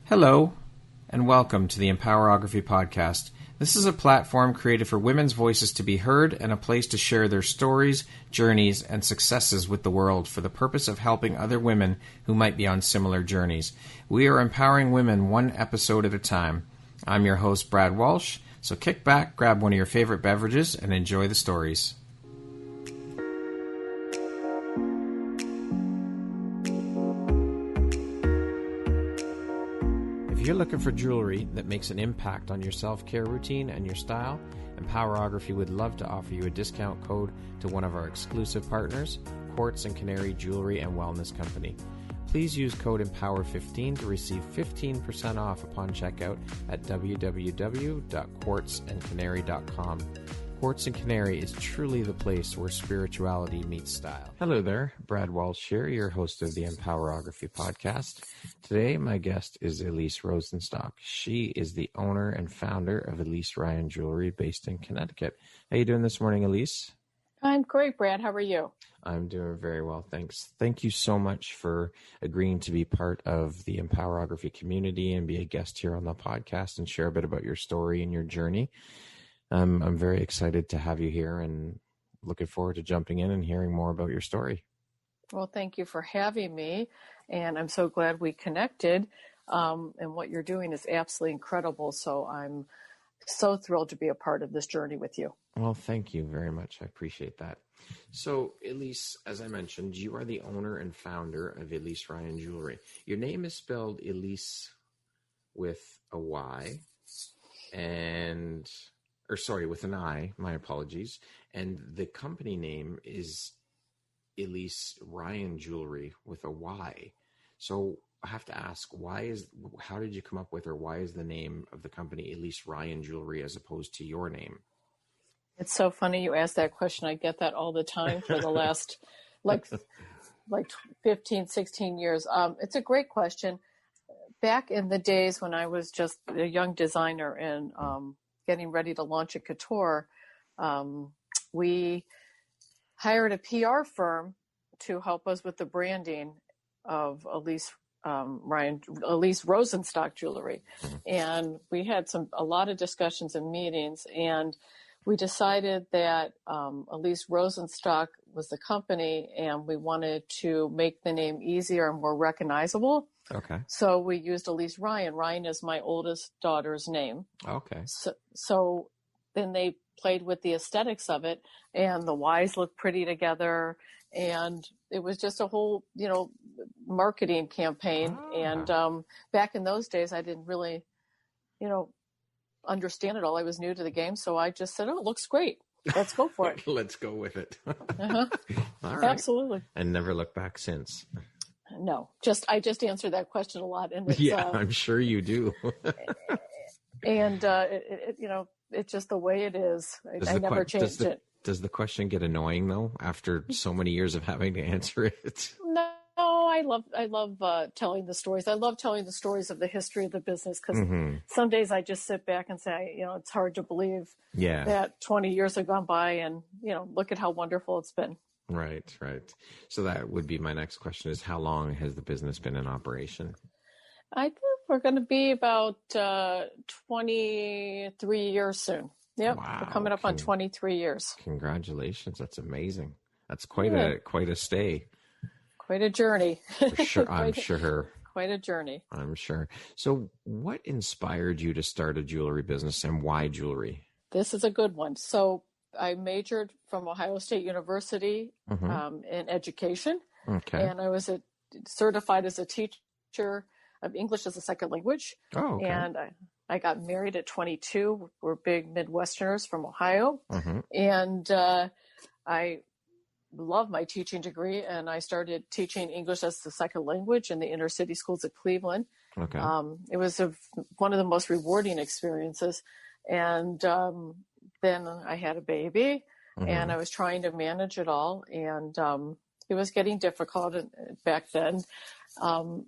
Hello, and welcome to the Empowerography Podcast. This is a platform created for women's voices to be heard and a place to share their stories, journeys, and successes with the world for the purpose of helping other women who might be on similar journeys. We are empowering women one episode at a time. I'm your host, Brad Walsh, so kick back, grab one of your favorite beverages, and enjoy the stories. If you're looking for jewelry that makes an impact on your self-care routine and your style, Empowerography would love to offer you a discount code to one of our exclusive partners, Quartz and Canary Jewelry and Wellness Company. Please use code EMPOWER15 to receive 15% off upon checkout at www.quartzandcanary.com. Quartz and Canary is truly the place where spirituality meets style. Hello there, Brad Walsh here, your host of the Empowerography Podcast. Today, my guest is Elise Rosenstock. She is the owner and founder of ElyseRyan Jewelry based in Connecticut. How are you doing this morning, Elise? I'm great, Brad. How are you? I'm doing very well, thanks. Thank you so much for agreeing to be part of the Empowerography community and be a guest here on the podcast and share a bit about your story and your journey. I'm very excited to have you here and looking forward to jumping in and hearing more about your story. Well, thank you for having me, and I'm so glad we connected, and what you're doing is absolutely incredible, so I'm so thrilled to be a part of this journey with you. Well, thank you very much. I appreciate that. So, Elise, as I mentioned, you are the owner and founder of ElyseRyan Jewelry. Your name is spelled Elise with a Y, with an I, my apologies. And the company name is ElyseRyan Jewelry with a Y. So I have to ask, how did you come up with, or why is the name of the company ElyseRyan Jewelry as opposed to your name? It's so funny you ask that question. I get that all the time for the last like 15, 16 years. It's a great question. Back in the days when I was just a young designer and getting ready to launch a couture, we hired a PR firm to help us with the branding of Elise Rosenstock Jewelry. And we had a lot of discussions and meetings, and we decided that Elise Rosenstock was the company, and we wanted to make the name easier and more recognizable. Okay. So we used ElyseRyan. Ryan is my oldest daughter's name. Okay. So then they played with the aesthetics of it, and the Y's looked pretty together, and it was just a whole, marketing campaign. And back in those days, I didn't really, understand it all. I was new to the game, so I just said, "Oh, it looks great. Let's go for it." Let's go with it. Uh-huh. All right. Absolutely. And never looked back since. No, I just answer that question a lot, and it's, I'm sure you do. And it's just the way it is. I never changed it. Does the question get annoying though after so many years of having to answer it? No, I love telling the stories. I love telling the stories of the history of the business, because some days I just sit back and say, it's hard to believe that 20 years have gone by, and look at how wonderful it's been. Right. So that would be my next question: is how long has the business been in operation? I think we're going to be about 23 years soon. Yep. Wow. We're coming up on 23 years. Congratulations. That's amazing. That's quite a stay. Quite a journey. For sure. I'm sure. Quite a journey. I'm sure. So what inspired you to start a jewelry business, and why jewelry? This is a good one. So I majored from Ohio State University in education. Okay. And I was certified as a teacher of English as a second language. Oh, okay. And I got married at 22. We're big Midwesterners from Ohio. And I love my teaching degree, and I started teaching English as the second language in the inner city schools of Cleveland. Okay. It was one of the most rewarding experiences. And then I had a baby, and I was trying to manage it all, and it was getting difficult back then.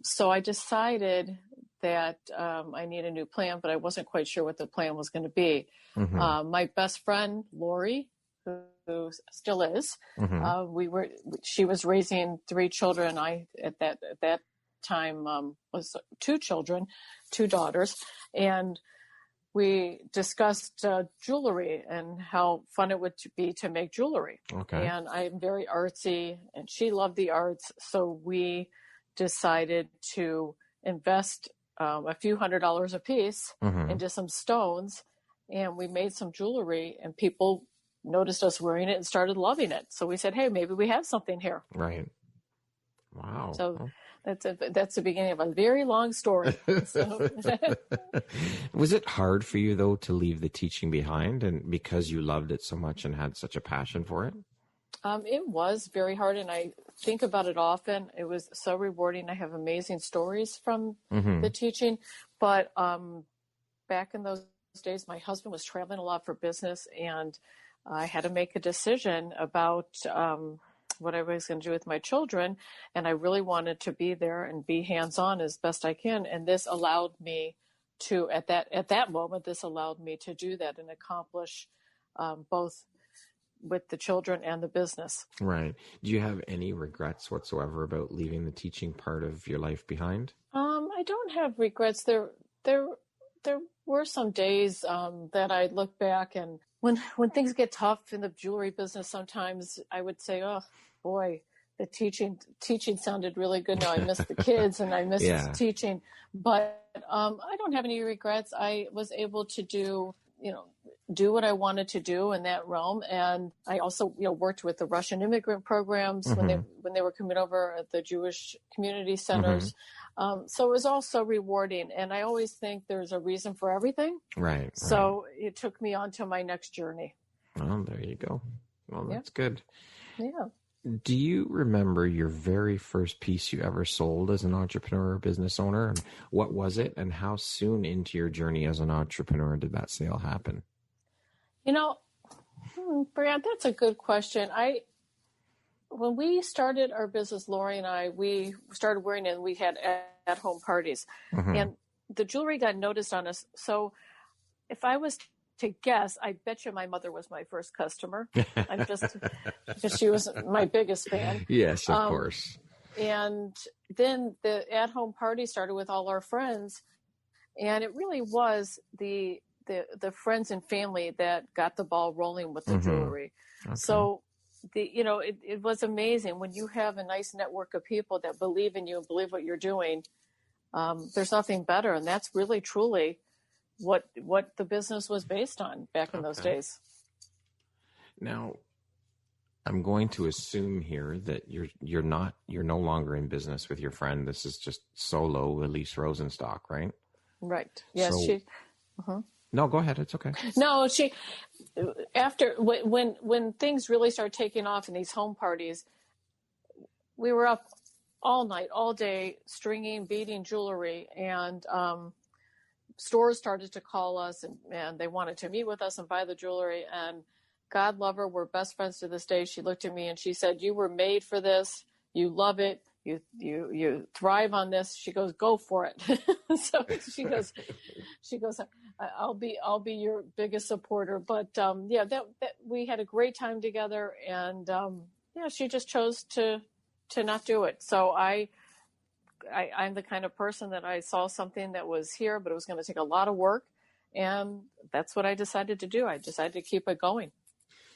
So I decided that I need a new plan, but I wasn't quite sure what the plan was going to be. My best friend, Lori, who still is, she was raising 3 children. At that time was 2 children, 2 daughters, and we discussed jewelry and how fun it would be to make jewelry. Okay. And I'm very artsy, and she loved the arts. So we decided to invest a few $100s a piece into some stones. And we made some jewelry, and people noticed us wearing it and started loving it. So we said, hey, maybe we have something here. Right. Wow. So that's the beginning of a very long story. So. Was it hard for you, though, to leave the teaching behind, and because you loved it so much and had such a passion for it? It was very hard, and I think about it often. It was so rewarding. I have amazing stories from the teaching, but back in those days, my husband was traveling a lot for business, and I had to make a decision about what I was going to do with my children, and I really wanted to be there and be hands-on as best I can. And this allowed me to, at that moment, this allowed me to do that and accomplish both with the children and the business. Right. Do you have any regrets whatsoever about leaving the teaching part of your life behind? I don't have regrets. There were some days that I look back, and when things get tough in the jewelry business, sometimes I would say, oh boy, the teaching sounded really good. Now I miss the kids and I miss teaching, but I don't have any regrets. I was able to do what I wanted to do in that realm. And I also, worked with the Russian immigrant programs when they were coming over at the Jewish community centers. So it was also rewarding. And I always think there's a reason for everything. Right. So it took me on to my next journey. Well, there you go. Well, that's good. Yeah. Do you remember your very first piece you ever sold as an entrepreneur or business owner? And what was it? And how soon into your journey as an entrepreneur did that sale happen? Brad, that's a good question. When we started our business, Lori and I, we started wearing it, and we had at-home parties. And the jewelry got noticed on us. So if I was to guess, I bet you my mother was my first customer. I'm just because she was my biggest fan. Yes, of course. And then the at-home party started with all our friends, and it really was the friends and family that got the ball rolling with the jewelry. Okay. So it was amazing when you have a nice network of people that believe in you and believe what you're doing. There's nothing better, and that's really truly what the business was based on back in those days. Now, I'm going to assume here that you're no longer in business with your friend. This is just solo Elise Rosenstock, right? Right. Yes. So, No, go ahead. It's okay. No, after when things really started taking off in these home parties, we were up all night, all day, stringing, beading jewelry, and stores started to call us, and they wanted to meet with us and buy the jewelry. And God love her, we're best friends to this day. She looked at me and she said, "You were made for this. You love it. You thrive on this." She goes, "Go for it." So she goes, I'll be your biggest supporter. But that we had a great time together, and she just chose to not do it. So I'm the kind of person that I saw something that was here, but it was going to take a lot of work, and that's what I decided to do. I decided to keep it going.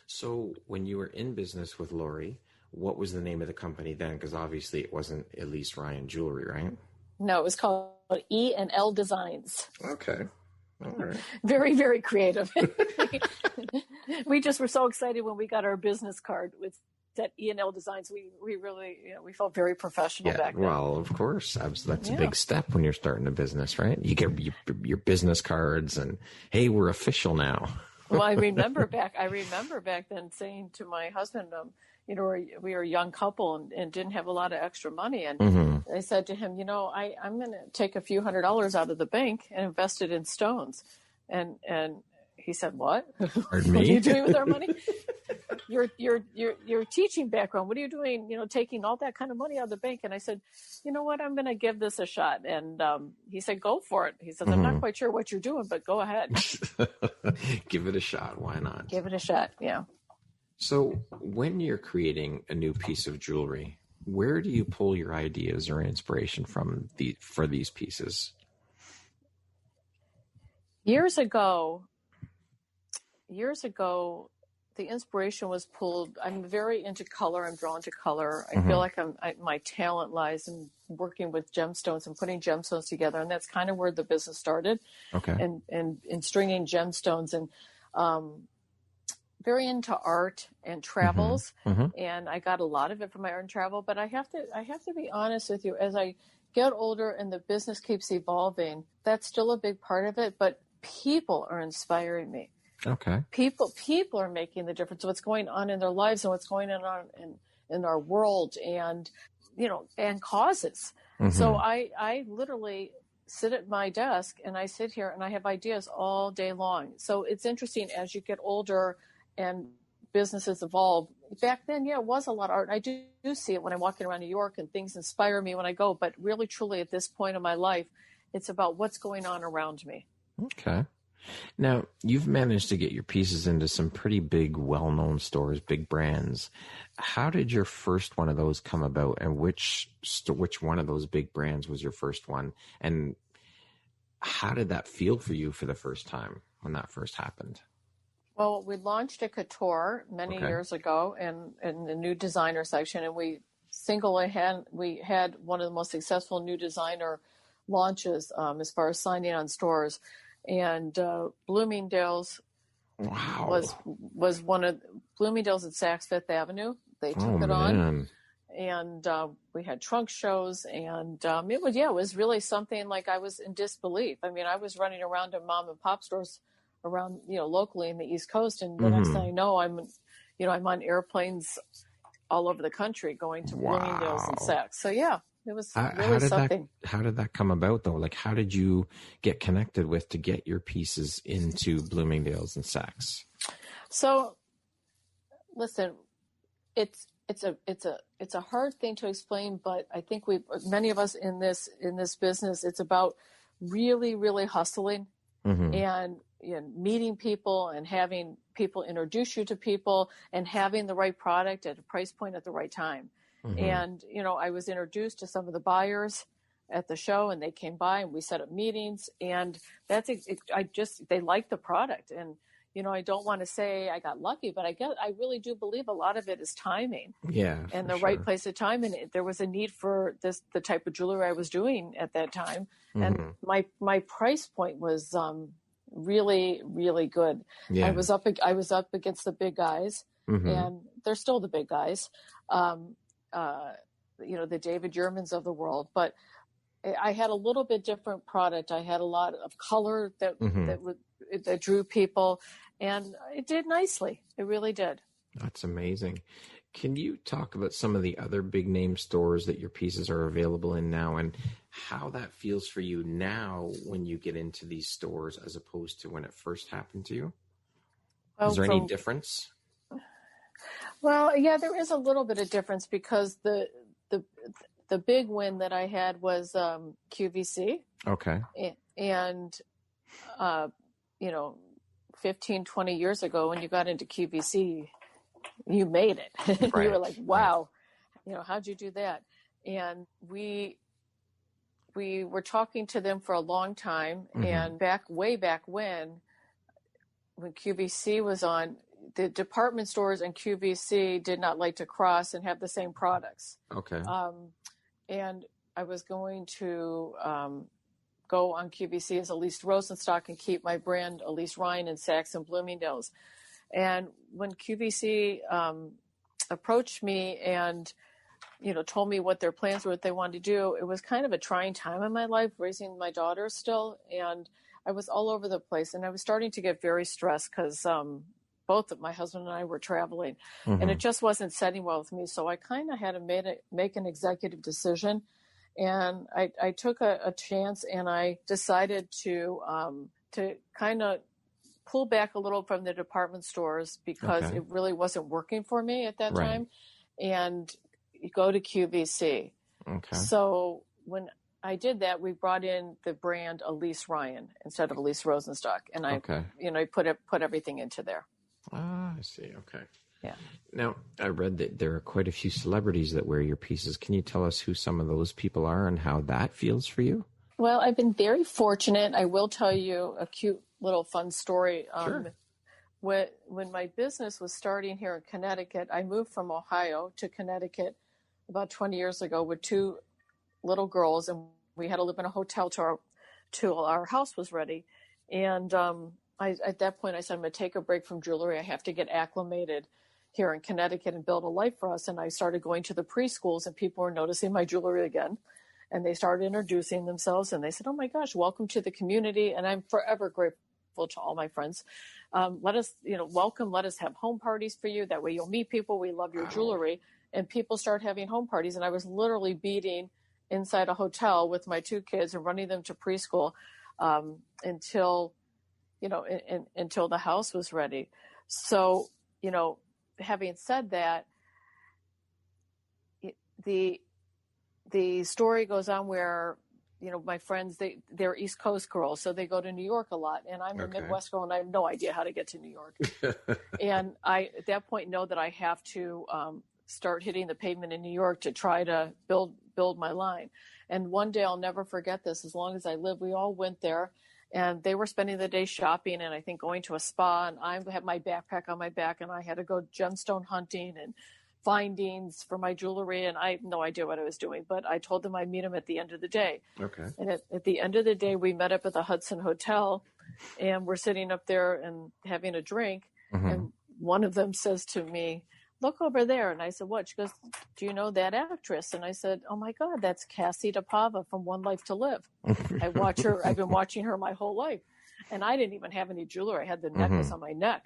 So when you were in business with Lori, what was the name of the company then? Because obviously it wasn't ElyseRyan Jewelry, right? No, it was called E&L Designs. Okay. All right. Very, very creative. We just were so excited when we got our business card with that E&L Designs. We really, we felt very professional back then. Well, of course. That's a big step when you're starting a business, right? You get your business cards and, hey, we're official now. Well, I remember back then saying to my husband, we were a young couple and didn't have a lot of extra money. And I said to him, I'm going to take a few $100s out of the bank and invest it in stones. And he said, "What? Pardon me? What are you doing with our money? Your teaching background. What are you doing? Taking all that kind of money out of the bank?" And I said, "You know what? I'm going to give this a shot." And he said, "Go for it." He says, "I'm not quite sure what you're doing, but go ahead. Give it a shot. Why not? Give it a shot." Yeah. So when you're creating a new piece of jewelry, where do you pull your ideas or inspiration from for these pieces? Years ago, the inspiration was pulled. I'm very into color. I'm drawn to color. I feel like my talent lies in working with gemstones and putting gemstones together. And that's kind of where the business started. Okay. And stringing gemstones, and very into art and travels. And I got a lot of it from my art and travel, but I have to be honest with you, as I get older and the business keeps evolving, that's still a big part of it, but people are inspiring me. Okay. People are making the difference. What's going on in their lives and what's going on in our world, and and causes. So I literally sit at my desk and I sit here and I have ideas all day long. So it's interesting as you get older and businesses evolve. Back then, it was a lot of art. I do see it when I'm walking around New York, and things inspire me when I go. But really, truly, at this point in my life, it's about what's going on around me. Okay. Now, you've managed to get your pieces into some pretty big, well-known stores, big brands. How did your first one of those come about, and which one of those big brands was your first one? And how did that feel for you for the first time when that first happened? Well, we launched a couture many years ago in the new designer section, and we had one of the most successful new designer launches as far as signing on stores. And Bloomingdales was one of Bloomingdales at Saks Fifth Avenue. They took it on, and we had trunk shows, and it was really something like I was in disbelief. I mean, I was running around to mom and pop stores around locally in the East Coast, and the next thing I know, I'm on airplanes all over the country going to Bloomingdales and Saks. So it was really something. How did that come about, though? Like, how did you get connected with to get your pieces into Bloomingdales and Saks? So, listen, it's a hard thing to explain, but I think many of us in this business, it's about really, really hustling and meeting people and having people introduce you to people and having the right product at a price point at the right time. And, I was introduced to some of the buyers at the show, and they came by and we set up meetings, and they liked the product. And, I don't want to say I got lucky, but I really do believe a lot of it is timing. Yeah. And the right place at time. And there was a need for the type of jewelry I was doing at that time. And my price point was, really, really good. Yeah. I was up against the big guys, and they're still the big guys. The David Yurmans of the world, but I had a little bit different product. I had a lot of color that drew people, and it did nicely. It really did. That's amazing. Can you talk about some of the other big name stores that your pieces are available in now, and how that feels for you now when you get into these stores as opposed to when it first happened to you? Well, is there any difference? Well, yeah, there is a little bit of difference, because the big win that I had was QVC. Okay. And 15, 20 years ago, when you got into QVC, you made it. Right. You were like, wow, how'd you do that? And we were talking to them for a long time. And way back when QVC was on, the department stores and QVC did not like to cross and have the same products. Okay. And I was going to go on QVC as Elise Rosenstock and keep my brand ElyseRyan in Saks and Bloomingdales. And when QVC approached me and told me what their plans were, what they wanted to do, it was kind of a trying time in my life, raising my daughter still, and I was all over the place, and I was starting to get very stressed because both of my husband and I were traveling, and it just wasn't setting well with me. So I kind of had to make an executive decision, and I took a chance, and I decided to kind of pull back a little from the department stores because it really wasn't working for me at that time, and go to QVC. Okay. So when I did that, we brought in the brand ElyseRyan instead of Elise Rosenstock, and I put everything into there. Ah, I see. Okay. Yeah. Now, I read that there are quite a few celebrities that wear your pieces. Can you tell us who some of those people are and how that feels for you? Well, I've been very fortunate. I will tell you a cute little fun story. Sure. When my business was starting here in Connecticut, I moved from Ohio to Connecticut about 20 years ago with two little girls, and we had to live in a hotel till our house was ready. And at that point, I said, I'm going to take a break from jewelry. I have to get acclimated here in Connecticut and build a life for us. And I started going to the preschools, and people were noticing my jewelry again. And they started introducing themselves, and they said, oh my gosh, welcome to the community. And I'm forever grateful to all my friends. Let us, welcome. Let us have home parties for you. That way you'll meet people. We love your jewelry. And people start having home parties. And I was literally beating inside a hotel with my two kids and running them to preschool until the house was ready. So, having said that, the story goes on where, my friends, they're East Coast girls, so they go to New York a lot. And I'm a Midwest girl, and I have no idea how to get to New York. And I, at that point, know that I have to start hitting the pavement in New York to try to build my line. And one day, I'll never forget this. As long as I live, we all went there, and they were spending the day shopping and I think going to a spa. And I had my backpack on my back, and I had to go gemstone hunting and findings for my jewelry, and I had no idea what I was doing, but I told them I'd meet them at the end of the day. Okay. And at the end of the day, we met up at the Hudson Hotel, and we're sitting up there and having a drink. Mm-hmm. And one of them says to me, look over there. And I said, what? She goes, do you know that actress? And I said, oh my God, that's Cassie DePava from One Life to Live. I watch her. I've been watching her my whole life. And I didn't even have any jewelry. I had the necklace on my neck.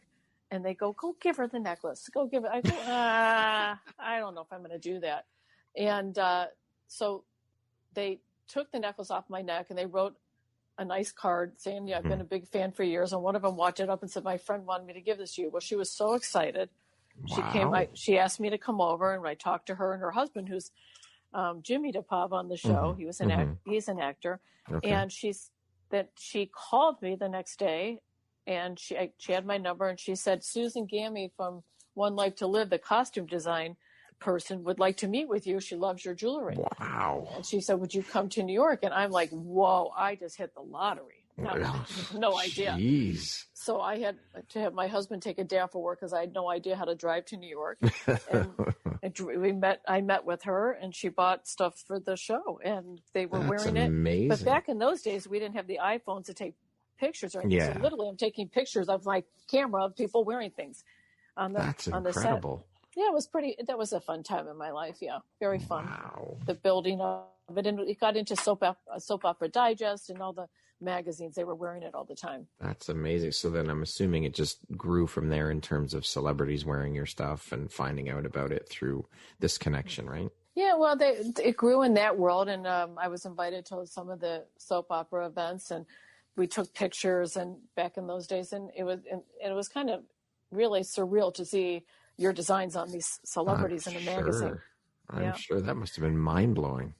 And they go give her the necklace. Go give it. I go, I don't know if I'm going to do that. And so they took the necklace off my neck, and they wrote a nice card saying, yeah, I've been a big fan for years. And one of them walked it up and said, my friend wanted me to give this to you. Well, she was so excited. Wow. She asked me to come over, and I talked to her and her husband, who's Jimmy DePava on the show. He was he's an actor. Okay. And she called me the next day. And she had my number, and she said, Susan Gammy from One Life to Live, the costume design person, would like to meet with you. She loves your jewelry. Wow. And she said, would you come to New York? And I'm like, whoa, I just hit the lottery. No idea. Jeez. So I had to have my husband take a day off of work because I had no idea how to drive to New York. And I met with her, and she bought stuff for the show, and they were wearing it. But back in those days, we didn't have the iPhones to take pictures or anything. Yeah. So literally I'm taking pictures of my camera of people wearing things That's incredible. Yeah, that was a fun time in my life. Yeah. Very fun. Wow. The building of it. And it got into Soap Opera Digest and all the magazines. They were wearing it all the time. That's amazing. So then I'm assuming it just grew from there in terms of celebrities wearing your stuff and finding out about it through this connection, right? Yeah, well, it grew in that world. And I was invited to some of the soap opera events, and we took pictures, and back in those days, and it was kind of really surreal to see your designs on these celebrities in a magazine. I'm sure that must have been mind blowing.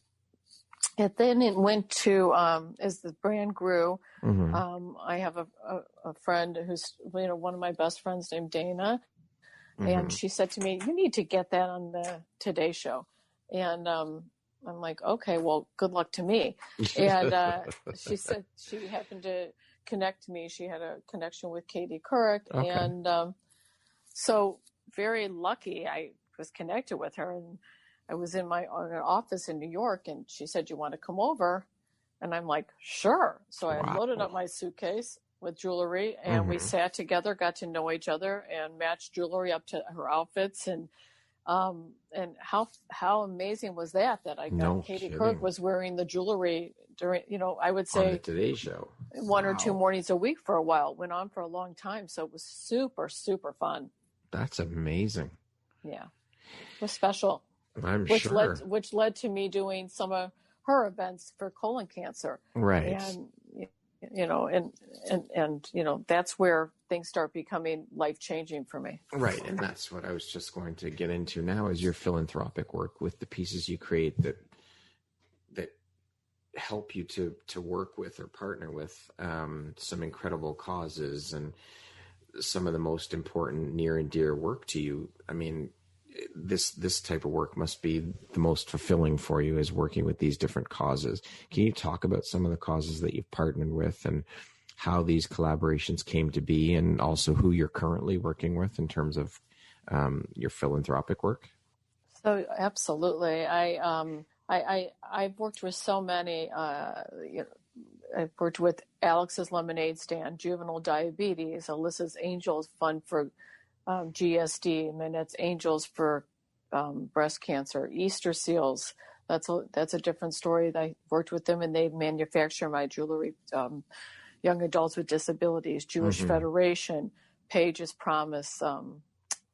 And then it went to as the brand grew. Mm-hmm. I have a friend who's one of my best friends named Dana, and she said to me, "You need to get that on the Today Show," and I'm like, okay, well, good luck to me. And she said she happened to connect me. She had a connection with Katie Couric. Okay. And so very lucky I was connected with her. And I was in my office in New York, and she said, you want to come over? And I'm like, sure. So I loaded up my suitcase with jewelry, and we sat together, got to know each other, and matched jewelry up to her outfits. And how amazing was that I got Katie Couric was wearing the jewelry during, I would say on the Today Show, one or two mornings a week for a while. It went on for a long time. So it was super, super fun. That's amazing. Yeah. It was special. I'm sure. Which led to me doing some of her events for colon cancer. Right. And that's where things start becoming life-changing for me. Right. And that's what I was just going to get into now, is your philanthropic work with the pieces you create that help you to work with or partner with some incredible causes. And some of the most important near and dear work to you. I mean, this type of work must be the most fulfilling for you, is working with these different causes. Can you talk about some of the causes that you've partnered with and how these collaborations came to be, and also who you're currently working with in terms of your philanthropic work? So absolutely. I've worked with so many, I've worked with Alex's Lemonade Stand, Juvenile Diabetes, Alyssa's Angels Fund for GSD, and that's Angels for breast cancer, Easter Seals. That's a different story. I worked with them, and they manufacture my jewelry. Young Adults with Disabilities, Jewish Federation, Page's Promise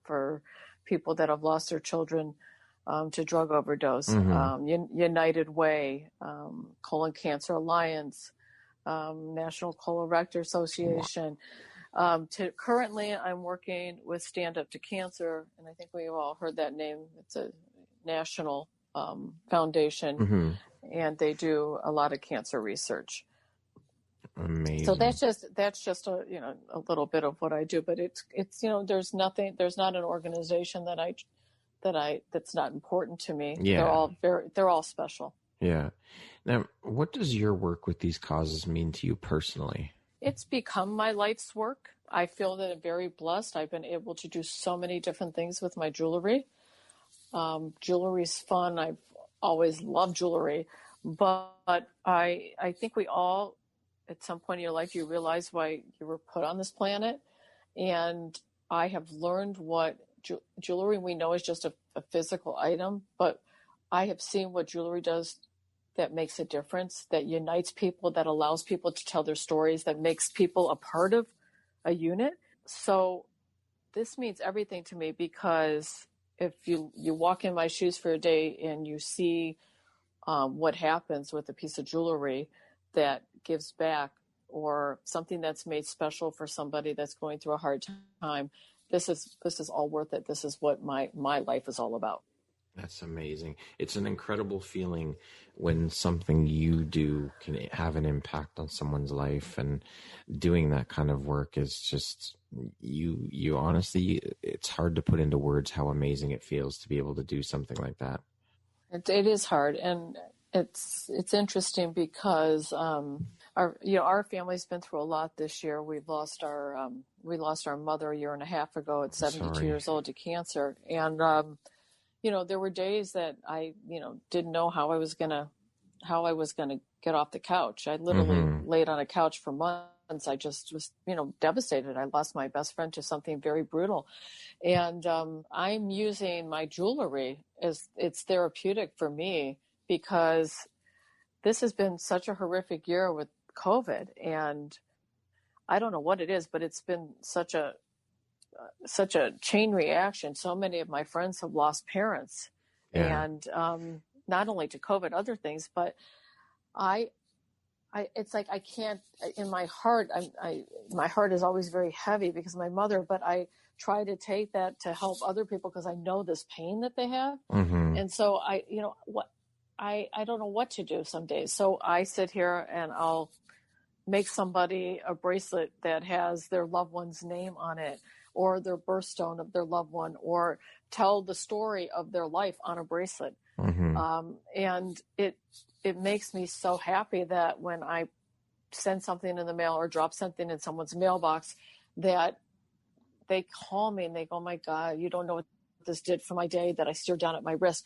for people that have lost their children to drug overdose, United Way, Colon Cancer Alliance, National Colorectal Association. Currently, I'm working with Stand Up to Cancer, and I think we've all heard that name. It's a national foundation, and they do a lot of cancer research. Amazing. So that's just a little bit of what I do, but it's there's not an organization that's not important to me. Yeah. They're all special. Yeah. Now, what does your work with these causes mean to you personally? It's become my life's work. I feel that I'm very blessed. I've been able to do so many different things with my jewelry. Jewelry's fun. I've always loved jewelry, but I think we all, at some point in your life, you realize why you were put on this planet. And I have learned what jewelry we know is just a physical item, but I have seen what jewelry does that makes a difference, that unites people, that allows people to tell their stories, that makes people a part of a unit. So this means everything to me, because if you walk in my shoes for a day and you see what happens with a piece of jewelry that gives back, or something that's made special for somebody that's going through a hard time, this is all worth it. This is what my life is all about. That's amazing. It's an incredible feeling when something you do can have an impact on someone's life, and doing that kind of work is just, you honestly, it's hard to put into words how amazing it feels to be able to do something like that. It is hard, and it's interesting because our family's been through a lot this year. We lost our mother a year and a half ago at 72 years old to cancer, and there were days that I didn't know how I was gonna get off the couch. I literally laid on a couch for months. I just was devastated. I lost my best friend to something very brutal, and I'm using my jewelry as it's therapeutic for me, because this has been such a horrific year with COVID, and I don't know what it is, but it's been such a chain reaction. So many of my friends have lost parents, and not only to COVID, other things, but it's like I can't, in my heart, my heart is always very heavy because of my mother, but I try to take that to help other people because I know this pain that they have. And so I don't know what to do some days. So I sit here and I'll make somebody a bracelet that has their loved one's name on it, or their birthstone of their loved one, or tell the story of their life on a bracelet. And it makes me so happy that when I send something in the mail or drop something in someone's mailbox, that they call me and they go, "Oh my God, you don't know what this did for my day," that I steer down at my wrist.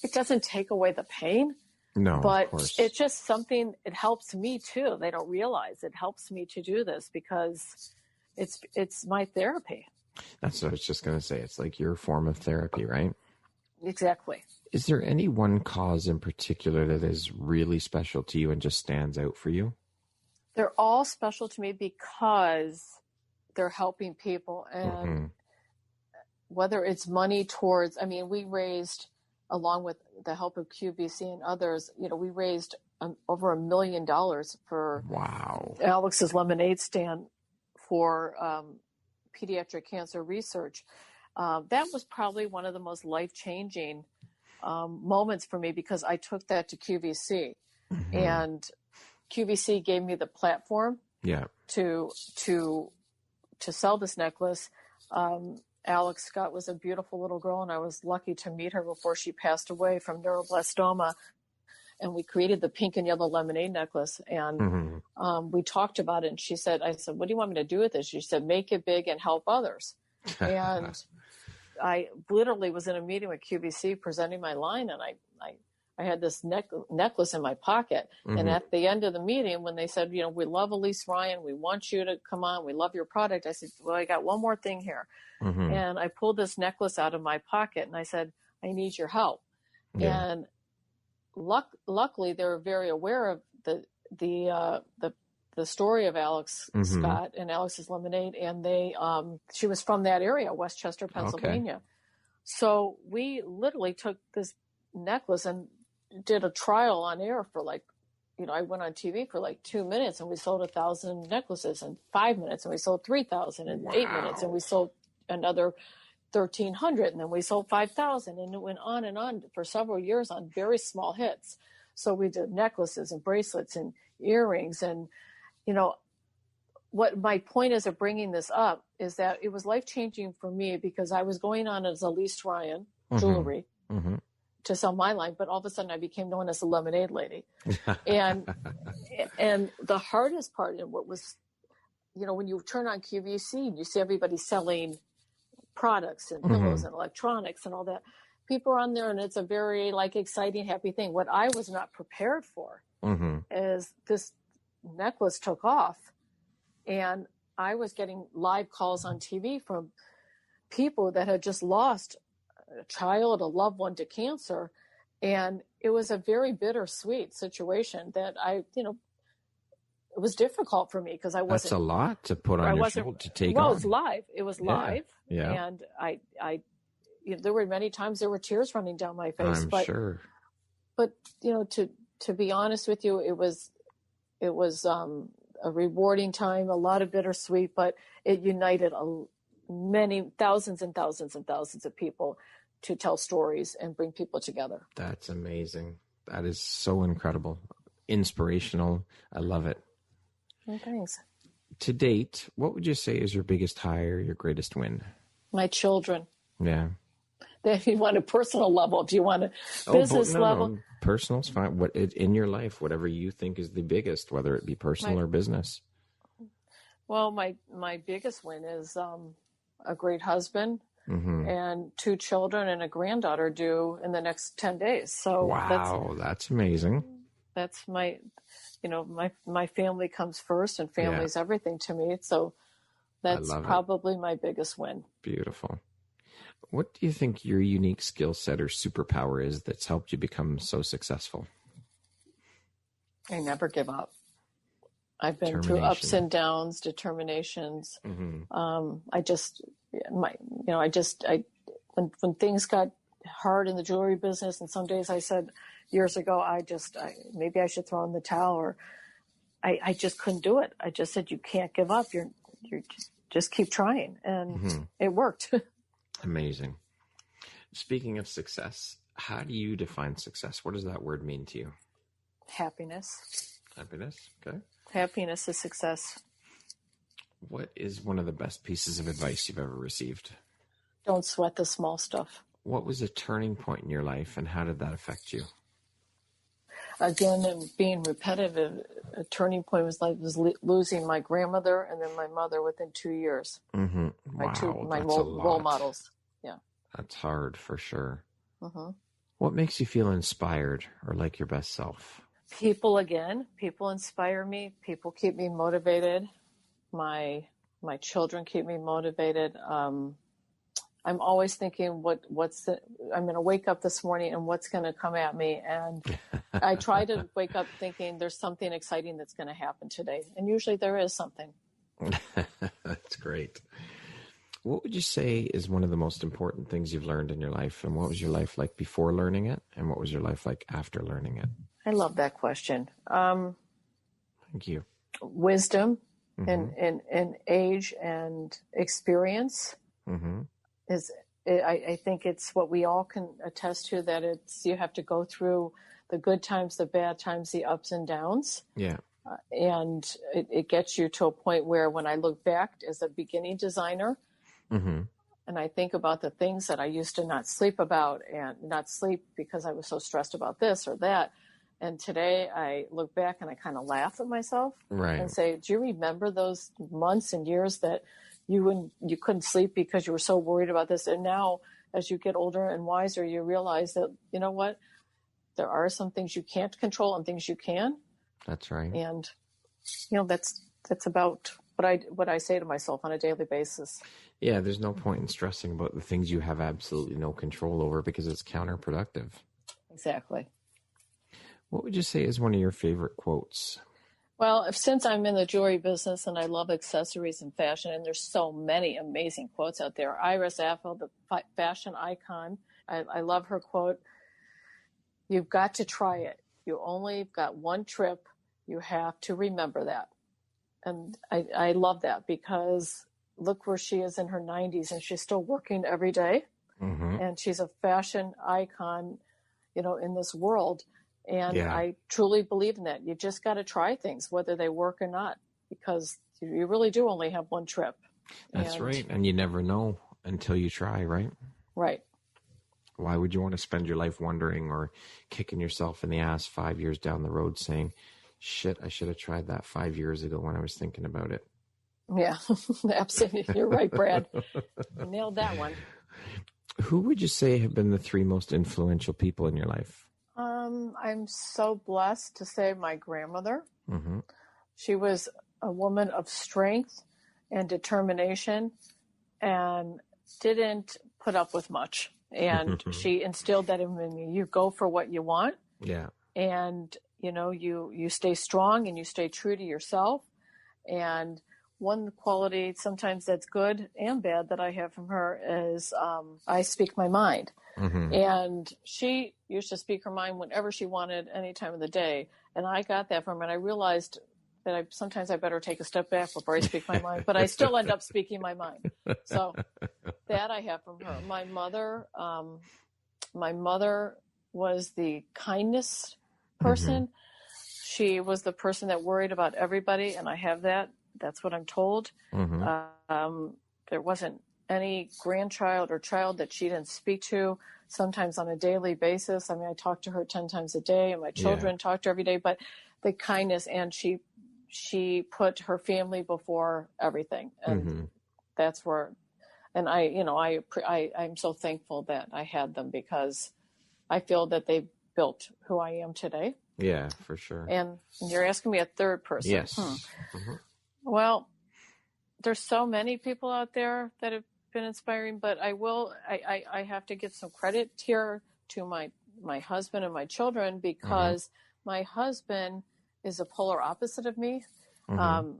It doesn't take away the pain. No, but it's just something, it helps me too. They don't realize it helps me to do this because it's my therapy. That's what I was just going to say. It's like your form of therapy, right? Exactly. Is there any one cause in particular that is really special to you and just stands out for you? They're all special to me because they're helping people. And whether it's money towards, we raised, along with the help of QVC and others, we raised over $1 million for Alex's Lemonade Stand for pediatric cancer research. That was probably one of the most life-changing moments for me, because I took that to QVC, and QVC gave me the platform to to sell this necklace. Alex Scott was a beautiful little girl, and I was lucky to meet her before she passed away from neuroblastoma. And we created the pink and yellow lemonade necklace, and we talked about it. And she said, I said, what do you want me to do with this? She said, make it big and help others. And I literally was in a meeting with QVC presenting my line, and I had this necklace in my pocket. And at the end of the meeting, when they said, we love ElyseRyan, we want you to come on, we love your product, I said, well, I got one more thing here. And I pulled this necklace out of my pocket, and I said, I need your help. Yeah. And luckily, they were very aware of the story of Alex Scott and Alex's Lemonade, and she was from that area, Westchester, Pennsylvania. Okay. So we literally took this necklace and did a trial on air for I went on TV for 2 minutes, and we sold 1,000 necklaces in 5 minutes, and we sold 3,000 in 8 minutes, and we sold another 1,300, and then we sold 5,000, and it went on for several years on very small hits. So we did necklaces and bracelets and earrings, and what my point is of bringing this up is that it was life-changing for me, because I was going on as ElyseRyan Jewelry to sell my line, but all of a sudden I became known as the Lemonade Lady. and the hardest part, and what was, when you turn on QVC and you see everybody selling products and pillows and electronics and all that, people are on there, and it's a very exciting, happy thing. What I was not prepared for is this necklace took off, and I was getting live calls on TV from people that had just lost a child, a loved one to cancer. And it was a very bittersweet situation that it was difficult for me, because I wasn't. That's a lot to put on your shoulder to take on. Well, it was live. Yeah. And I there were many times there were tears running down my face. I'm sure. But, to be honest with you, it was a rewarding time, a lot of bittersweet, but it united many thousands and thousands and thousands of people to tell stories and bring people together. That's amazing. That is so incredible. Inspirational. I love it. Oh, thanks. To date, what would you say is your biggest high or your greatest win? My children. Yeah. If you want a personal level, do you want a business level? No, personal's fine. What in your life, whatever you think is the biggest, whether it be personal or business. Well, my biggest win is a great husband and 2 children and a granddaughter due in the next 10 days. So wow, that's amazing. That's my family comes first, and family is everything to me. So that's probably my biggest win. Beautiful. What do you think your unique skill set or superpower is that's helped you become so successful? I never give up. I've been through ups and downs, determinations. When things got hard in the jewelry business, and some days I said years ago, maybe I should throw in the towel, or I just couldn't do it. I just said, you can't give up. You're just keep trying. And it worked. Amazing. Speaking of success, how do you define success? What does that word mean to you? Happiness. Happiness. Okay. Happiness is success. What is one of the best pieces of advice you've ever received? Don't sweat the small stuff. What was a turning point in your life, and how did that affect you? Again, and being repetitive, a turning point was losing my grandmother and then my mother within 2 years. Wow, my role models. Yeah. That's hard for sure. What makes you feel inspired or like your best self? People inspire me. People keep me motivated. My children keep me motivated. I'm always thinking I'm going to wake up this morning and what's going to come at me. And I try to wake up thinking there's something exciting that's going to happen today. And usually there is something. That's great. What would you say is one of the most important things you've learned in your life? And what was your life like before learning it? And what was your life like after learning it? I love that question. Thank you. Wisdom and age and experience. I think it's what we all can attest to, that you have to go through the good times, the bad times, the ups and downs. Yeah. And it gets you to a point where when I look back as a beginning designer, Mm-hmm. and I think about the things that I used to not sleep about and not sleep because I was so stressed about this or that. And today I look back and I kind of laugh at myself and say, do you remember those months and years that you couldn't sleep because you were so worried about this? And now as you get older and wiser, you realize that, you know what, there are some things you can't control and things you can. That's right. And, that's about what I say to myself on a daily basis. Yeah, there's no point in stressing about the things you have absolutely no control over because it's counterproductive. Exactly. What would you say is one of your favorite quotes? Well, since I'm in the jewelry business and I love accessories and fashion, and there's so many amazing quotes out there. Iris Apfel, the fashion icon, I love her quote, "You've got to try it. You only got one trip. You have to remember that." And I love that because look where she is in her 90s and she's still working every day. Mm-hmm. And she's a fashion icon, in this world. And Yeah. I truly believe in that. You just got to try things, whether they work or not, because you really do only have one trip. That's right. And you never know until you try, right? Right. Why would you want to spend your life wondering or kicking yourself in the ass 5 years down the road saying, shit, I should have tried that 5 years ago when I was thinking about it? Yeah, absolutely. You're right, Brad. You nailed that one. Who would you say have been the three most influential people in your life? I'm so blessed to say my grandmother. Mm-hmm. She was a woman of strength and determination and didn't put up with much. And she instilled that in me. You go for what you want. Yeah. And, you stay strong and you stay true to yourself. And one quality sometimes that's good and bad that I have from her is I speak my mind. Mm-hmm. And she used to speak her mind whenever she wanted, any time of the day. And I got that from her. And I realized that sometimes I better take a step back before I speak my mind. But I still end up speaking my mind. So that I have from her. My mother was the kindness person. Mm-hmm. She was the person that worried about everybody. And I have that. That's what I'm told. Mm-hmm. There wasn't any grandchild or child that she didn't speak to, sometimes on a daily basis. I mean, I talk to her 10 times a day, and my children talk to her every day, but the kindness, and she put her family before everything. And that's where, and I'm so thankful that I had them because I feel that they built who I am today. Yeah, for sure. And you're asking me a third person. Yes. Mm-hmm. Well, there's so many people out there that have been inspiring, but I have to give some credit here to my husband and my children because my husband is a polar opposite of me. Mm-hmm.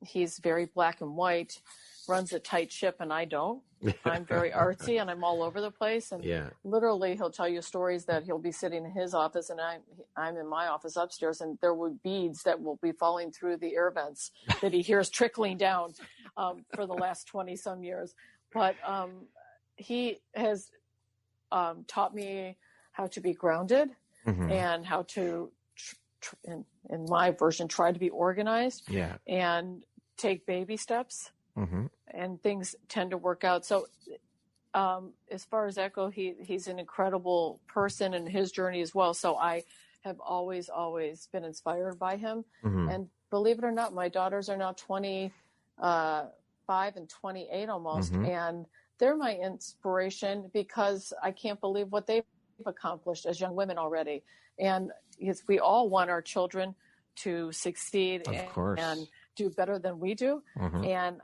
He's very black and white, runs a tight ship, and I don't. I'm very artsy and I'm all over the place. And literally he'll tell you stories that he'll be sitting in his office and I'm in my office upstairs, and there will be beads that will be falling through the air vents that he hears trickling down for the last 20 some years. But he has taught me how to be grounded and how to, in my version, try to be organized and take baby steps. Mm-hmm. And things tend to work out. So as far as that goes, he's an incredible person in his journey as well. So I have always been inspired by him. Mm-hmm. And believe it or not, my daughters are now 25 and 28 almost. Mm-hmm. And they're my inspiration because I can't believe what they've accomplished as young women already. And we all want our children to succeed and do better than we do. Mm-hmm. And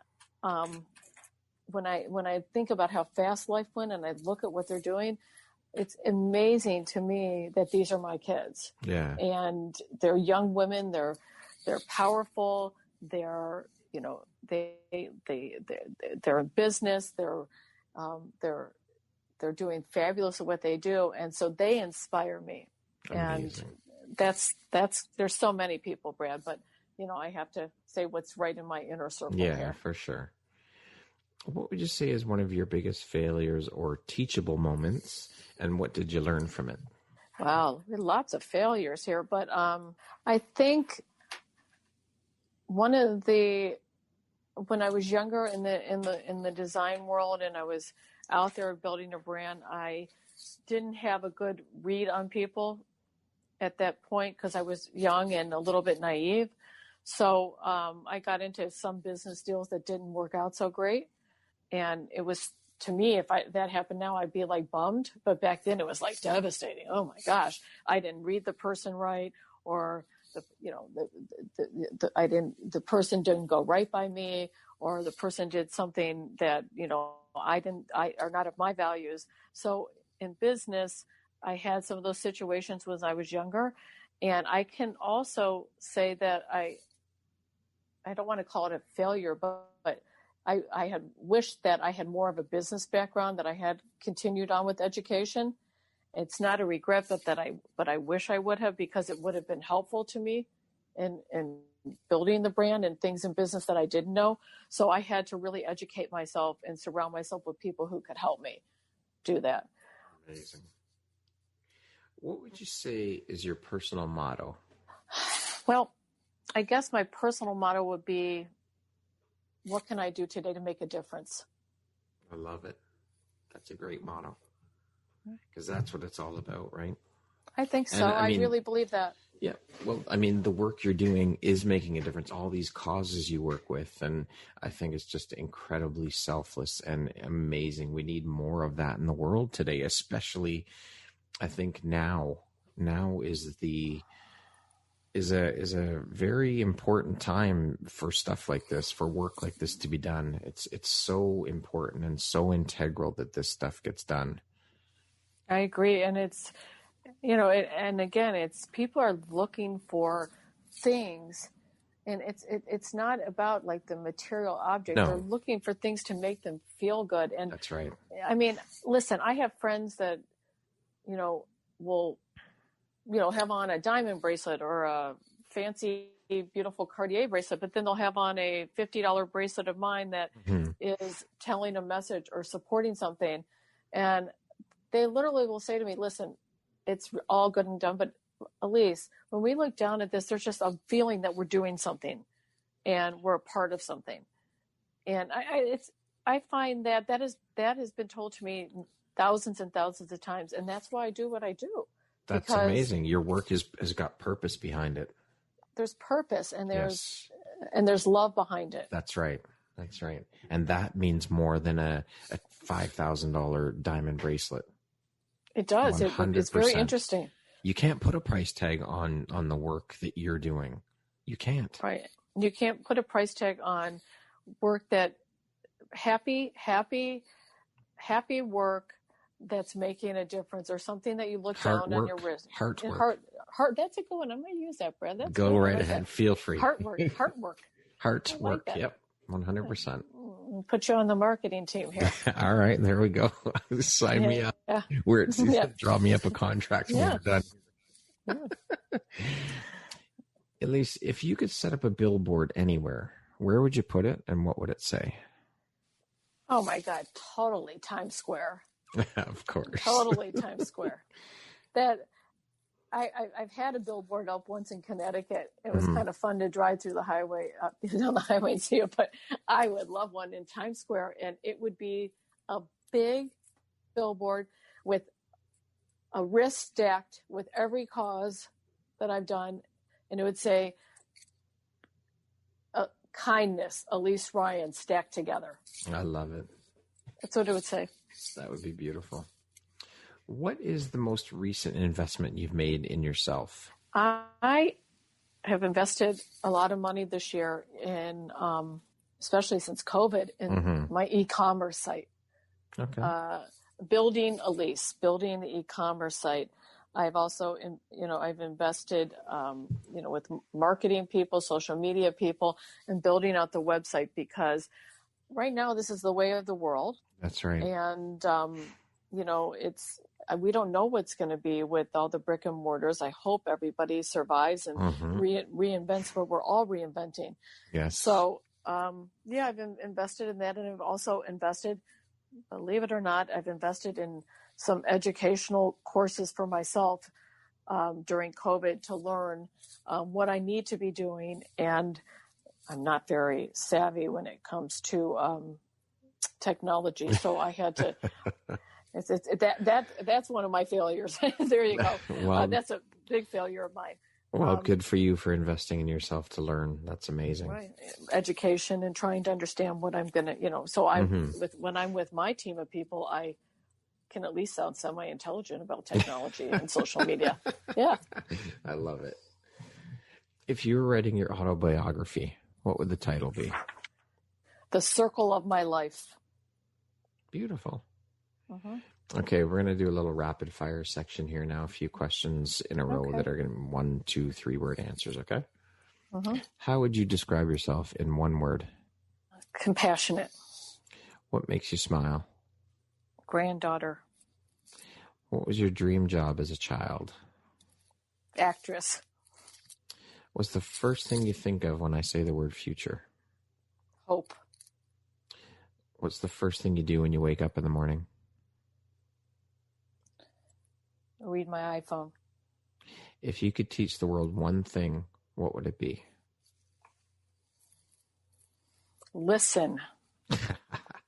when I think about how fast life went and I look at what they're doing, it's amazing to me that these are my kids. Yeah. And they're young women. They're powerful. They're in business. They're doing fabulous at what they do. And so they inspire me. Amazing. And there's so many people, Brad, but I have to say what's right in my inner circle. Yeah, here. For sure. What would you say is one of your biggest failures or teachable moments, and what did you learn from it? Wow, lots of failures here, but I think when I was younger in the design world and I was out there building a brand, I didn't have a good read on people at that point because I was young and a little bit naive. So I got into some business deals that didn't work out so great. And it was, to me, if that happened now, I'd be like bummed. But back then it was like devastating. Oh my gosh, I didn't read the person right, or the person didn't go right by me, or the person did something that, I are not of my values. So in business, I had some of those situations when I was younger. And I can also say that I don't want to call it a failure, but I had wished that I had more of a business background, that I had continued on with education. It's not a regret, but I wish I would have, because it would have been helpful to me in building the brand and things in business that I didn't know. So I had to really educate myself and surround myself with people who could help me do that. Amazing. What would you say is your personal motto? Well, I guess my personal motto would be, what can I do today to make a difference? I love it. That's a great motto, because that's what it's all about, right? I think so. I really believe that. Yeah. Well, the work you're doing is making a difference. All these causes you work with. And I think it's just incredibly selfless and amazing. We need more of that in the world today, especially I think now is a very important time for stuff like this, for work like this to be done. It's so important and so integral that this stuff gets done. I agree. And it's, and again, it's, people are looking for things, and it's not about like the material object. No. They're looking for things to make them feel good. And that's right. Listen, I have friends that, will, have on a diamond bracelet or a fancy, beautiful Cartier bracelet, but then they'll have on a $50 bracelet of mine that is telling a message or supporting something. And they literally will say to me, listen, it's all good and done, but Elise, when we look down at this, there's just a feeling that we're doing something and we're a part of something. And I find that has been told to me thousands and thousands of times. And that's why I do what I do. That's amazing. Your work has got purpose behind it. There's purpose, and there's love behind it. That's right. That's right. And that means more than a $5,000 diamond bracelet. It does. It's very interesting. You can't put a price tag on the work that you're doing. You can't. Right. You can't put a price tag on work that happy work that's making a difference, or something that you look down on your wrist. Heart work. Heart. That's a good one. I'm going to use that, Brad. Go right ahead. Feel free. Heart work. Heart work. Yep. 100%. Put you on the marketing team here. All right. There we go. Sign me up. Yeah. Where it's draw me up a contract when we're done. Yeah. Elise, if you could set up a billboard anywhere, where would you put it and what would it say? Oh my God. Totally Times Square. Of course. Totally Times Square. That I've had a billboard up once in Connecticut. It was kind of fun to drive through the highway, down the highway and see it, but I would love one in Times Square. And it would be a big billboard with a wrist stacked with every cause that I've done. And it would say, kindness, ElyseRyan, stacked together. I love it. That's what it would say. That would be beautiful. What is the most recent investment you've made in yourself? I have invested a lot of money this year in, especially since COVID, in my e-commerce site. Okay. Building the e-commerce site. I've also, I've invested, with marketing people, social media people, and building out the website, because right now this is the way of the world. That's right. And, we don't know what's going to be with all the brick and mortars. I hope everybody survives and reinvents, but we're all reinventing. Yes. So, I've invested in that, and I've also invested, believe it or not, I've invested in some educational courses for myself during COVID to learn what I need to be doing. And not very savvy when it comes to technology. So I had to, that's one of my failures. There you go. Well, that's a big failure of mine. Well, good for you for investing in yourself to learn. That's amazing. Right. Education and trying to understand what I'm going to, so when I'm with my team of people, I can at least sound semi-intelligent about technology and social media. Yeah. I love it. If you were writing your autobiography, what would the title be? The Circle of My Life. Beautiful. Mm-hmm. Okay, we're going to do a little rapid fire section here now. A few questions in a row that are going to be 1, 2, 3 word answers, okay? Mm-hmm. How would you describe yourself in one word? Compassionate. What makes you smile? Granddaughter. What was your dream job as a child? Actress. What's the first thing you think of when I say the word future? Hope. What's the first thing you do when you wake up in the morning? Read my iPhone. If you could teach the world one thing, what would it be? Listen.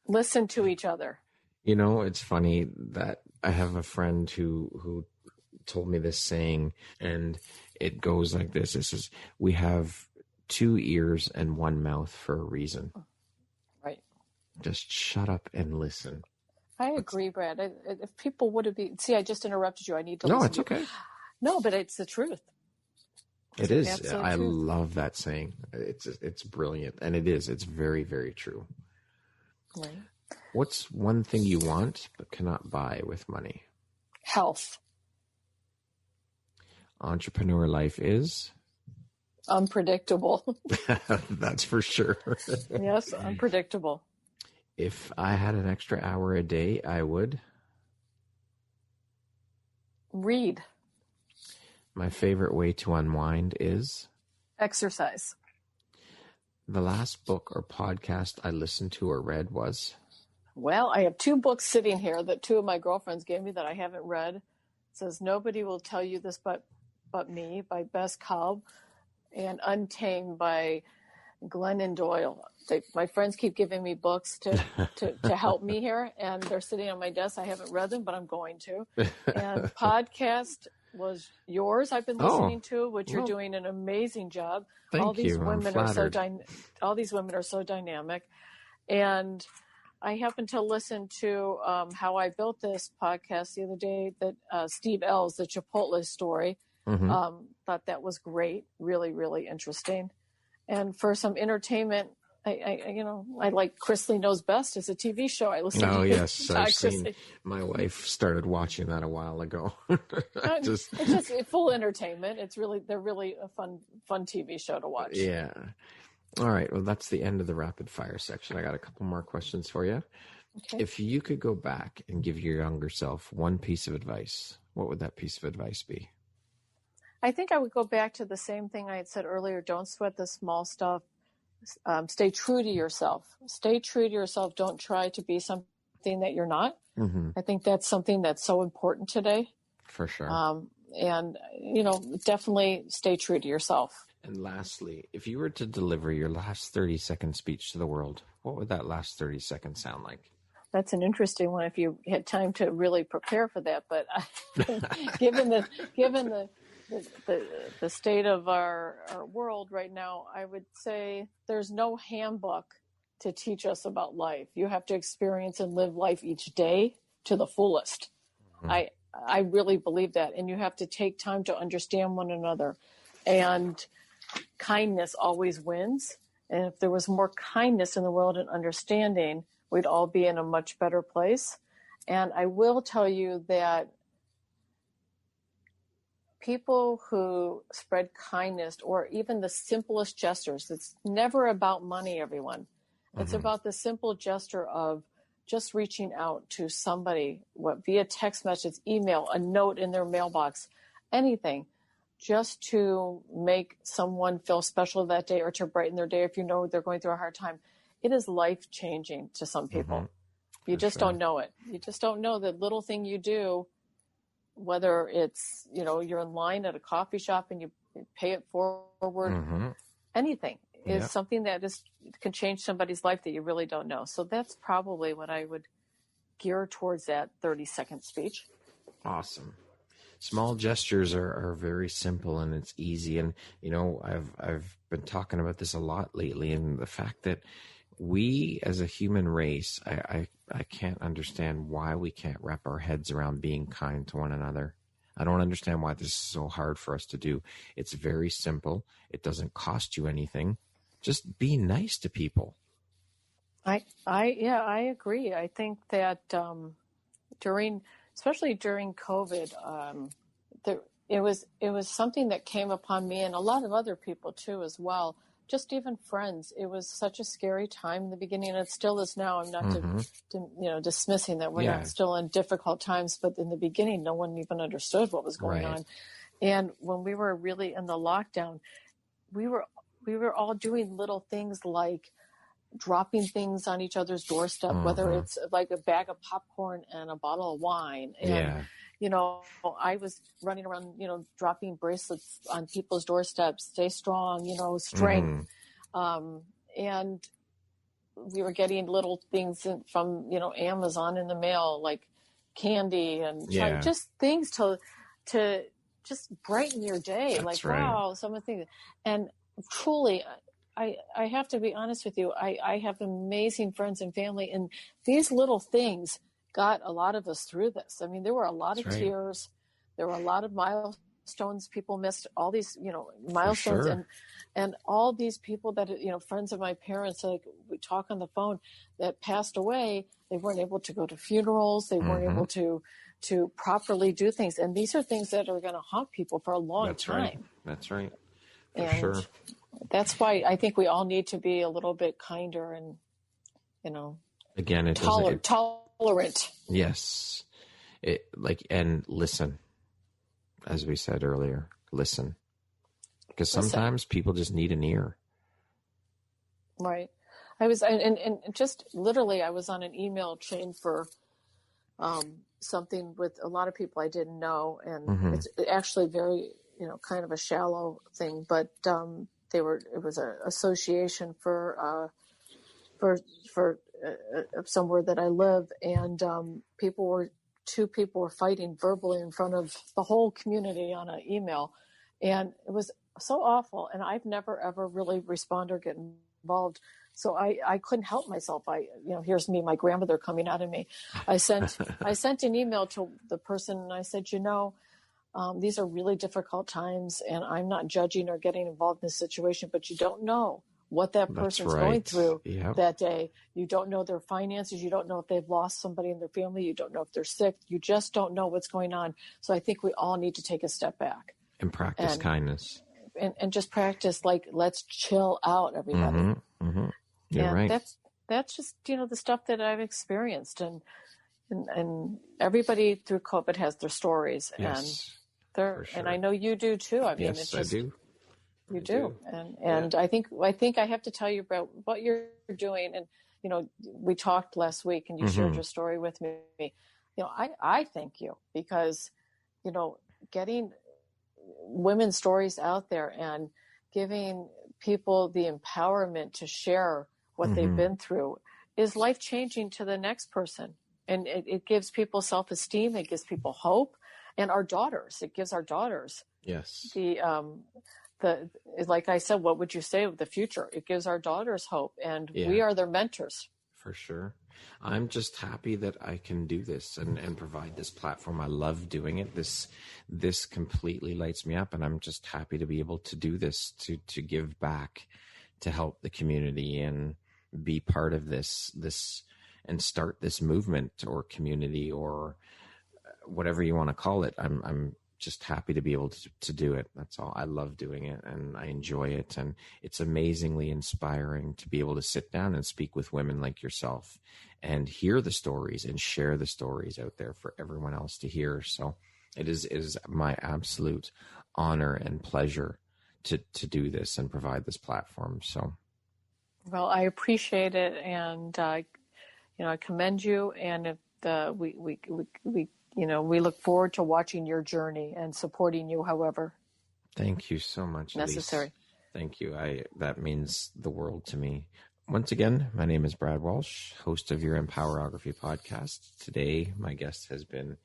Listen to each other. You know, it's funny that I have a friend who told me this saying, and it goes like this. It says, we have 2 ears and 1 mouth for a reason. Right. Just shut up and listen. I agree, Brad. If people would have been... See, I just interrupted you. I need to No, listen it's okay. No, but it's the truth. It is. I love that saying. It's brilliant. And it is. It's very, very true. Right. What's one thing you want but cannot buy with money? Health. Entrepreneur life is? Unpredictable. That's for sure. Yes, unpredictable. If I had an extra hour a day, I would read. My favorite way to unwind is? Exercise. The last book or podcast I listened to or read was? Well, I have 2 books sitting here that 2 of my girlfriends gave me that I haven't read. It says Nobody Will Tell You This But Me by Bess Kalb, and Untamed by Glennon Doyle. My friends keep giving me books to help me here, and they're sitting on my desk. I haven't read them, but I'm going to. And podcast was yours. I've been listening to, which you're doing an amazing job. All these women are all these women are so dynamic, and I happened to listen to How I Built This podcast the other day. That Steve Ells, the Chipotle story. Mm-hmm. Thought that was great. Really, really interesting. And for some entertainment, I like Chrisley Knows Best as a TV show. I listen to. Oh yes, I've seen. My wife started watching that a while ago. It's just full entertainment. They're really a fun TV show to watch. Yeah. All right. Well, that's the end of the rapid fire section. I got a couple more questions for you. Okay. If you could go back and give your younger self one piece of advice, what would that piece of advice be? I think I would go back to the same thing I had said earlier. Don't sweat the small stuff. Stay true to yourself. Stay true to yourself. Don't try to be something that you're not. Mm-hmm. I think that's something that's so important today. For sure. And, definitely stay true to yourself. And lastly, if you were to deliver your last 30-second speech to the world, what would that last 30 seconds sound like? That's an interesting one if you had time to really prepare for that. But given the state of our world right now, I would say there's no handbook to teach us about life. You have to experience and live life each day to the fullest. Mm-hmm. I really believe that. And you have to take time to understand one another. And kindness always wins. And if there was more kindness in the world and understanding, we'd all be in a much better place. And I will tell you that people who spread kindness or even the simplest gestures, it's never about money, everyone. Mm-hmm. It's about the simple gesture of just reaching out to somebody, via text message, email, a note in their mailbox, anything, just to make someone feel special that day or to brighten their day if you know they're going through a hard time. It is life-changing to some people. Mm-hmm. You just don't know it. You just don't know the little thing you do, whether it's, you're in line at a coffee shop and you pay it forward, mm-hmm. anything. is something that can change somebody's life that you really don't know. So that's probably what I would gear towards that 30-second speech. Awesome. Small gestures are very simple and it's easy. And, I've been talking about this a lot lately, and the fact that we as a human race, I can't understand why we can't wrap our heads around being kind to one another. I don't understand why this is so hard for us to do. It's very simple. It doesn't cost you anything. Just be nice to people. I agree. I think that especially during COVID, it was something that came upon me and a lot of other people too as well. Just even friends. It was such a scary time in the beginning, and it still is now. I'm not dismissing that we're not still in difficult times, but in the beginning, no one even understood what was going on. And when we were really in the lockdown, we were all doing little things like dropping things on each other's doorstep, whether it's like a bag of popcorn and a bottle of wine. And, I was running around, dropping bracelets on people's doorsteps, stay strong, strength. And we were getting little things from, Amazon in the mail, like candy and just things to just brighten your day. That's wow, some of the things. And truly, I have to be honest with you. I have amazing friends and family, and these little things got a lot of us through this. I mean, there were a lot of tears. There were a lot of milestones. People missed all these, milestones and all these people that, friends of my parents, like we talk on the phone, that passed away. They weren't able to go to funerals. They weren't able to properly do things. And these are things that are going to haunt people for a long time. That's right. For sure. That's why I think we all need to be a little bit kinder and, again, tolerant. Yes. And listen, as we said earlier, listen, because sometimes people just need an ear. Right. I was, and just literally, I was on an email chain for, something with a lot of people I didn't know. And it's actually very, kind of a shallow thing, but, it was an association for somewhere that I live, and two people were fighting verbally in front of the whole community on an email, and it was so awful. And I've never ever really responded or get involved, so I couldn't help myself. Here's me, my grandmother coming out of me. I sent an email to the person, and I said, these are really difficult times, and I'm not judging or getting involved in this situation, but you don't know what that person's going through that day. You don't know their finances. You don't know if they've lost somebody in their family. You don't know if they're sick. You just don't know what's going on. So I think we all need to take a step back. And practice kindness. And just practice, let's chill out, everybody. You're right. That's just, the stuff that I've experienced. And everybody through COVID has their stories. Yes. And I know you do too. I mean, yes, I do. You do. And I think I have to tell you about what you're doing. And, we talked last week and you shared your story with me. I thank you because, getting women's stories out there and giving people the empowerment to share what they've been through is life-changing to the next person. And it gives people self-esteem. It gives people hope. And our daughters, it gives our daughters like I said, what would you say of the future? It gives our daughters hope, and we are their mentors. For sure. I'm just happy that I can do this and provide this platform. I love doing it. This completely lights me up, and I'm just happy to be able to do this, to give back, to help the community and be part of this and start this movement or community or whatever you want to call it. I'm just happy to be able to do it. That's all. I love doing it and I enjoy it. And it's amazingly inspiring to be able to sit down and speak with women like yourself and hear the stories and share the stories out there for everyone else to hear. So it is my absolute honor and pleasure to do this and provide this platform. So, well, I appreciate it. And, I commend you. And we look forward to watching your journey and supporting you however Thank you so much, necessary. Elise. Thank you. That means the world to me. Once again, my name is Brad Walsh, host of your Empowerography Podcast. Today, my guest has been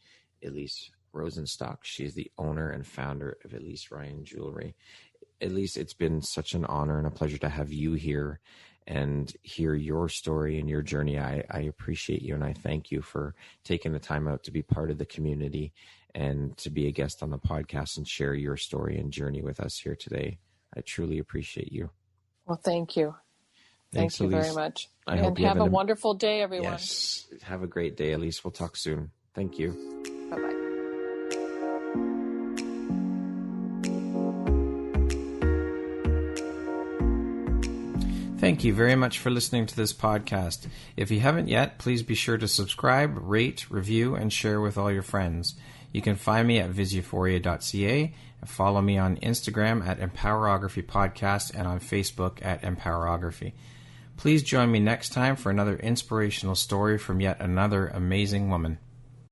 Elise Rosenstock. She is the owner and founder of ElyseRyan Jewelry. Elise, it's been such an honor and a pleasure to have you here and hear your story and your journey. I appreciate you, and I thank you for taking the time out to be part of the community and to be a guest on the podcast and share your story and journey with us here today. I truly appreciate you. Well, thank you. Thanks, Thank you Elise. very much. I and hope you have a wonderful day, everyone. Yes. Have a great day, Elise. We'll talk soon. Thank you. Bye-bye. Thank you very much for listening to this podcast. If you haven't yet, please be sure to subscribe, rate, review, and share with all your friends. You can find me at visuphoria.ca and follow me on Instagram at Empowerography Podcast and on Facebook at Empowerography. Please join me next time for another inspirational story from yet another amazing woman.